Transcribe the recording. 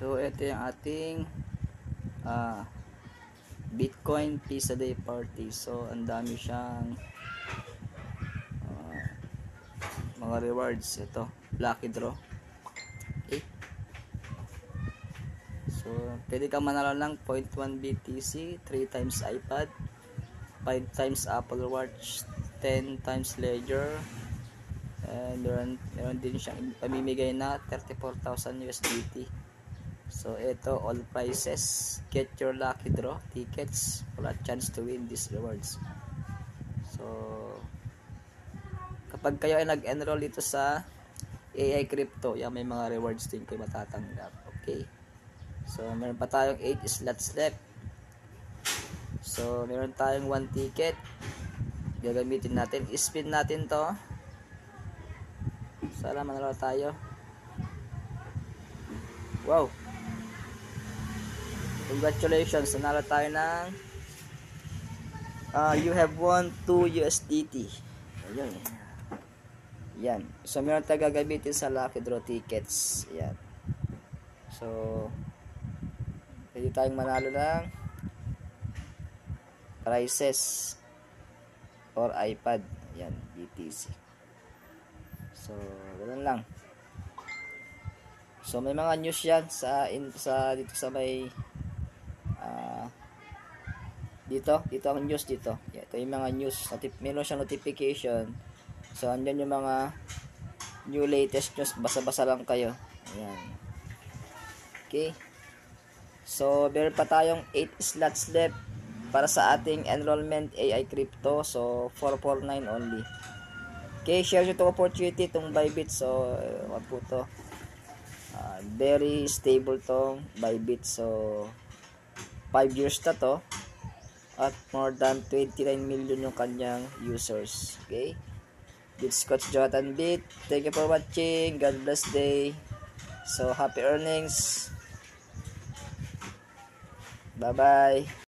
So ito yung ating Bitcoin Pizza Day Party. So ang dami siyang mga rewards. Ito, lucky draw. Okay. So pwede ka manalo ng 0.1 BTC, 3 times iPad, 5 times Apple Watch, 10 times Ledger, and meron din siyang pamimigay na 34,000 USDT. So ito, all prices, get your lucky draw tickets for a chance to win these rewards. So kapag kayo ay nag-enroll dito sa AI Crypto, yan, may mga rewards din kayo matatanggap. Okay, so meron pa tayong 8 slots left. So meron tayong 1 ticket, gagamitin natin, spin natin to. Sana manalo tayo. Wow, congratulations, nanalo tayo ng you have won 2 USDT. Ayun. Yan. So meron tayo gagamitin sa lucky draw tickets. Yan. So pwede tayong manalo ng prizes or iPad. Yan, BTC. So ganoon lang. So may mga news yan sa dito sa may dito ang news dito. Ito yung mga news. Meron siyang notification. So andyan yung mga new latest news. Basa-basa lang kayo. Ayan. Okay. So meron pa tayong 8 slots left para sa ating enrollment AI Crypto. So 449 only. Okay, share nyo itong opportunity, itong Bybit. So wag po to. Very stable tong Bybit. So 5 years na to. At more than 29 million yung kanyang users. Okay. It's Coach Jonathan Bit. Thank you for watching. God bless day. So happy earnings. Bye bye.